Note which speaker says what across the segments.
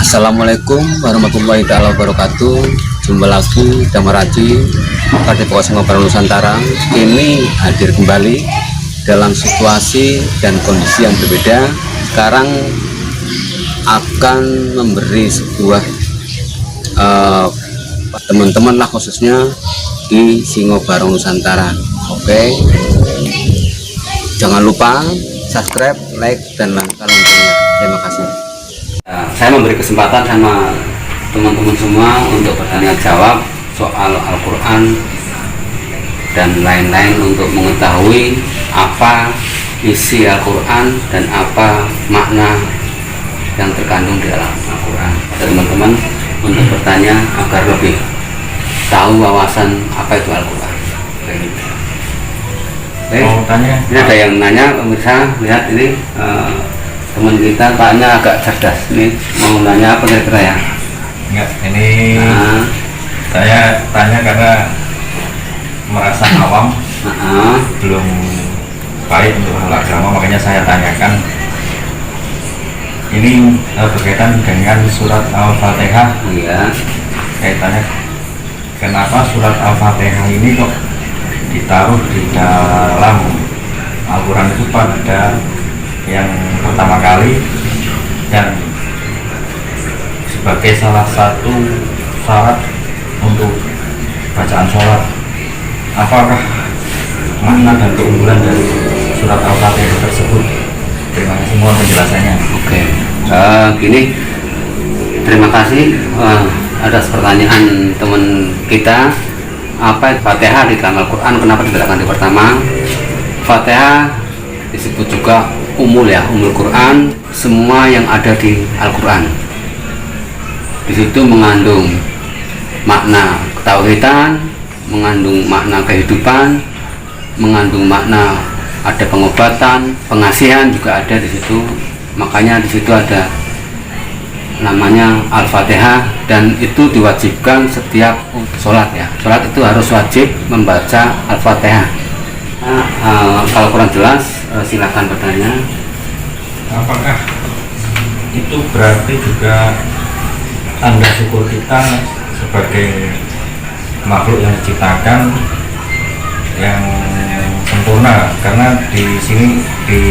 Speaker 1: Assalamualaikum warahmatullahi wabarakatuh. Jumpa lagi Damaraji Padepokan Barong Nusantara. Ini hadir kembali dalam situasi dan kondisi yang berbeda. Sekarang akan memberi sebuah teman-teman lah, khususnya di Singo Barong Nusantara. Oke, jangan lupa subscribe, like, dan langkah loncengnya. Terima kasih. Saya memberi kesempatan sama teman-teman semua untuk bertanya jawab soal Al-Quran dan lain-lain, untuk mengetahui apa isi Al-Quran dan apa makna yang terkandung di dalam Al-Quran. Teman-teman untuk bertanya agar lebih tahu wawasan apa itu Al-Quran. Ini ada yang nanya, pemirsa, lihat ini teman kita tanya agak cerdas, ini mau nanya apa kira-kira ya?
Speaker 2: Enggak, ini saya tanya karena merasa awam, belum baik untuk agama, makanya saya tanyakan. Ini berkaitan dengan surat Al-Fatihah.
Speaker 1: Iya.
Speaker 2: Kaitannya, kenapa surat Al-Fatihah ini kok ditaruh di dalam Al-Quran itu pada yang pertama kali dan sebagai salah satu syarat untuk bacaan sholat? Apakah makna dan keunggulan dari surat Al-Fatihah tersebut? Terima kasih mohon penjelasannya.
Speaker 1: Oke, gini, terima kasih. Ada pertanyaan teman kita, apa Fatihah di dalam Al-Quran, kenapa diletakkan di pertama? Fatihah disebut juga umul ya, umul Quran, semua yang ada di Al-Quran. Di situ mengandung makna ketauhidan, mengandung makna kehidupan, mengandung makna ada pengobatan, pengasihan juga ada di situ. Makanya di situ ada namanya Al-Fatihah, dan itu diwajibkan setiap sholat ya. Sholat itu harus wajib membaca Al-Fatihah. Kalau kurang jelas, silakan bertanya.
Speaker 2: Apakah itu berarti juga tanda syukur kita sebagai makhluk yang diciptakan yang sempurna? Karena di sini di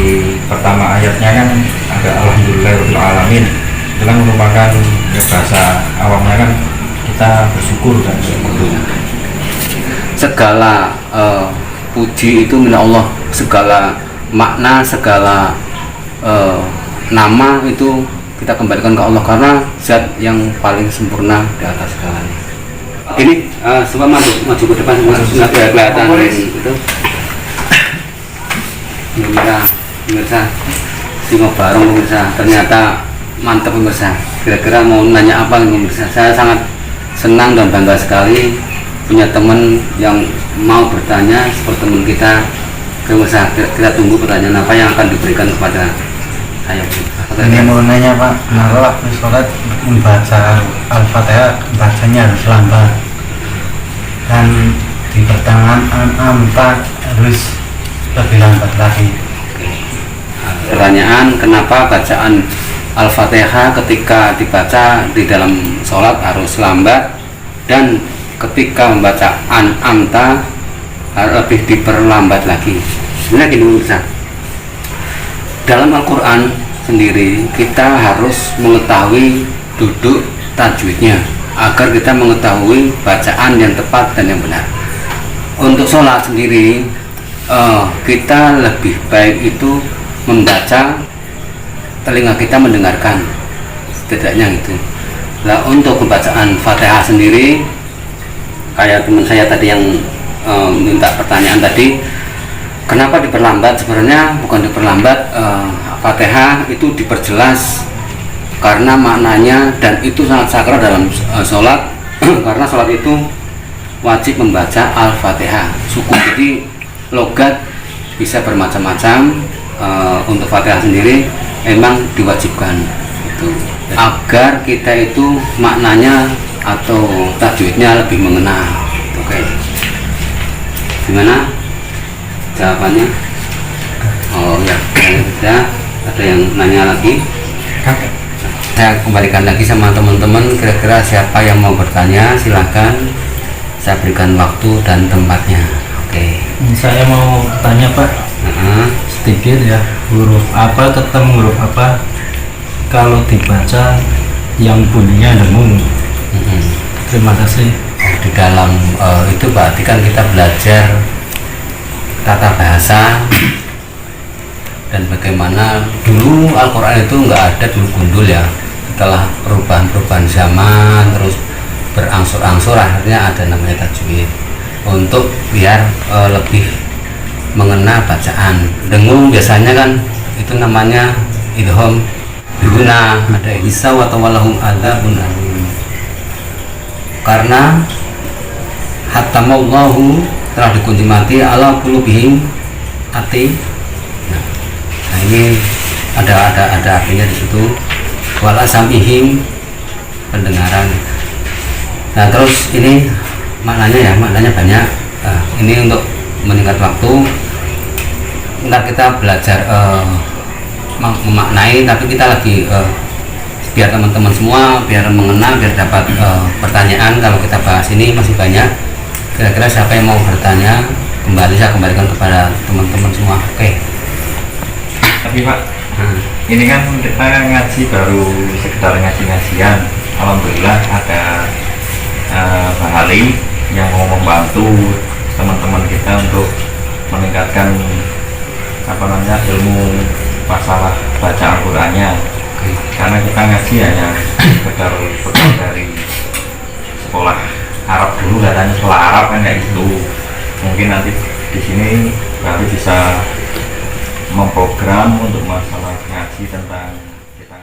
Speaker 2: pertama ayatnya kan ada alhamdulillahirabbil alamin, itu kan merupakan ya, bahasa awamnya kan kita bersyukur dan bersyukur.
Speaker 1: Segala puji itu milik Allah, segala makna, segala nama itu kita kembalikan ke Allah, karena zat yang paling sempurna di atas segalanya. Ini semua maju ke depan, semua kelihatan itu. Pemirsa Singo Barong, pemirsa, ternyata mantap pemirsa. Kira-kira mau nanya apa pemirsa? Saya sangat senang dan bangga sekali punya teman yang mau bertanya seperti teman kita. Pemirsa, kita tunggu pertanyaan apa yang akan diberikan kepada saya.
Speaker 3: Ini mau nanya Pak, kalau waktu sholat membaca Al-Fatihah bacanya harus lambat, dan di pertengahan An-Amta harus lebih lambat lagi.
Speaker 1: Pertanyaan, kenapa bacaan Al-Fatihah ketika dibaca di dalam sholat harus lambat, dan ketika membaca An-Amta lebih diperlambat lagi? Sebenarnya gini pemirsa, dalam Al-Quran sendiri kita harus mengetahui duduk tajwidnya agar kita mengetahui bacaan yang tepat dan yang benar. Untuk sholat sendiri kita lebih baik itu membaca, telinga kita mendengarkan, setidaknya itu. Nah, untuk pembacaan Fatihah sendiri, kayak teman saya tadi yang minta pertanyaan tadi, kenapa diperlambat? Sebenarnya bukan diperlambat, Fatihah itu diperjelas karena maknanya, dan itu sangat sakral dalam sholat. Karena sholat itu wajib membaca Al-Fatihah. Suku, jadi logat bisa bermacam-macam. Untuk Fatihah sendiri memang diwajibkan itu, agar kita itu maknanya atau tajwidnya lebih mengena. Oke, gimana jawabannya? Oh ya, sudah. Ada yang nanya lagi? saya kembalikan lagi sama teman-teman. Kira-kira siapa yang mau bertanya, silahkan. Saya berikan waktu dan tempatnya. Oke.
Speaker 4: Saya mau tanya Pak, sedikit ya, huruf apa ketemu huruf apa kalau dibaca yang bunyinya dengung? Terima kasih.
Speaker 1: Di dalam itu berarti kan kita belajar tata bahasa dan bagaimana dulu Al-Quran itu nggak ada dulu gundul ya. Setelah perubahan zaman terus berangsur-angsur akhirnya ada namanya tajwid untuk biar lebih mengena bacaan. Dengung biasanya kan itu namanya idgham biguna, ada isa wa tawallahum adzabun alim, karena hatamallahu telah dikunci mati ala qulubihim ati. Nah ini ada artinya di situ, wala samihim pendengaran. Nah terus ini maknanya banyak. Ini untuk meningkat waktu, ntar kita belajar memaknai, tapi kita lagi biar teman-teman semua biar mengenal, biar dapat pertanyaan. Kalau kita bahas ini masih banyak, kira-kira siapa yang mau bertanya, saya kembalikan kepada teman-teman semua. Oke.
Speaker 2: Tapi Pak, ini kan kita ngaji baru sekedar ngaji-ngajian. Alhamdulillah ada Pak Ali yang mau membantu teman-teman kita untuk meningkatkan ilmu masalah baca Al-Qurannya. Karena kita ngaji hanya sekedar dari sekolah Arab dulu, katanya sekolah Arab kan kayak gitu. Mungkin nanti di sini Pak Ali bisa memprogram untuk masalah ngaji tentang kita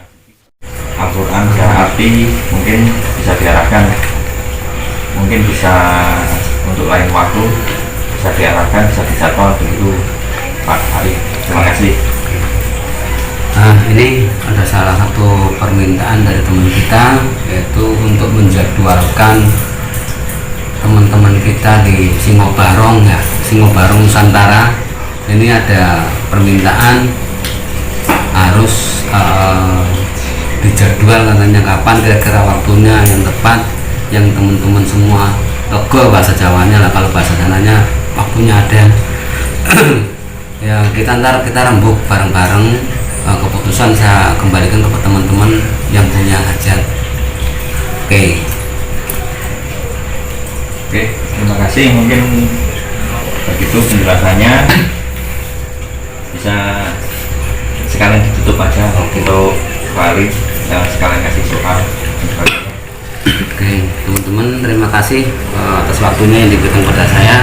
Speaker 2: Al-Quran secara arti, mungkin bisa diarahkan, mungkin bisa untuk lain waktu bisa diarahkan, bisa dijadwal begitu Pak Ali. Terima kasih.
Speaker 1: Nah ini ada salah satu permintaan dari teman kita, yaitu untuk menjadwalkan teman-teman kita di Singobarong ya, Singobarong Nusantara. Ini ada permintaan harus dijadwal, katanya kapan kira-kira waktunya yang tepat, yang teman-teman semua logo bahasa Jawanya lah, kalau bahasa Dananya waktunya ada. Ya kita rembuk bareng-bareng, keputusan saya kembalikan kepada teman-teman yang punya hajat. Oke,
Speaker 2: terima kasih. Mungkin begitu penjelasannya, bisa sekalian ditutup aja untuk Pak Ali, jangan sekalian kasih soal.
Speaker 1: Oke, teman-teman, terima kasih atas waktunya yang diberikan kepada saya.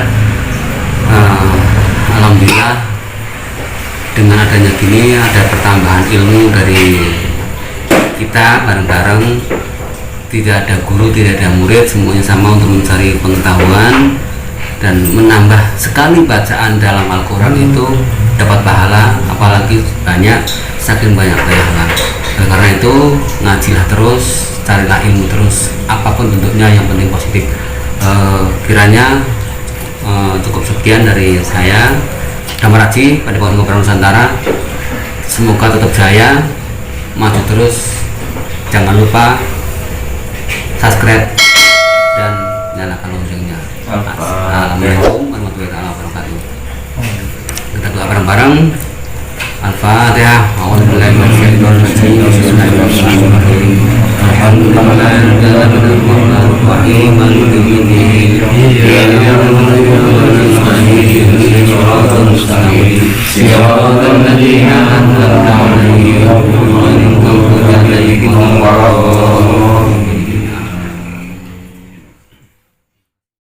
Speaker 1: Alhamdulillah dengan adanya gini ada pertambahan ilmu dari kita bareng-bareng. Tidak ada guru, tidak ada murid, semuanya sama untuk mencari pengetahuan dan menambah. Sekali bacaan dalam Al-Quran itu dapat pahala, apalagi banyak, saking banyak pahala. Karena itu ngajilah terus, carilah ilmu terus, apapun bentuknya, yang penting positif. Kiranya cukup sekian dari saya, Damar Haji pada Singobarong Nusantara. Semoga tetap jaya, maju terus. Jangan lupa subscribe dan nyalakan loncengnya. Assalamualaikum warahmatullahi wabarakatuh. Kita doa bareng-bareng. Al-Fatihah. A'udzubillahi minasyaitonir rajim. Bismillahirrahmanirrahim. Alhamdulillah.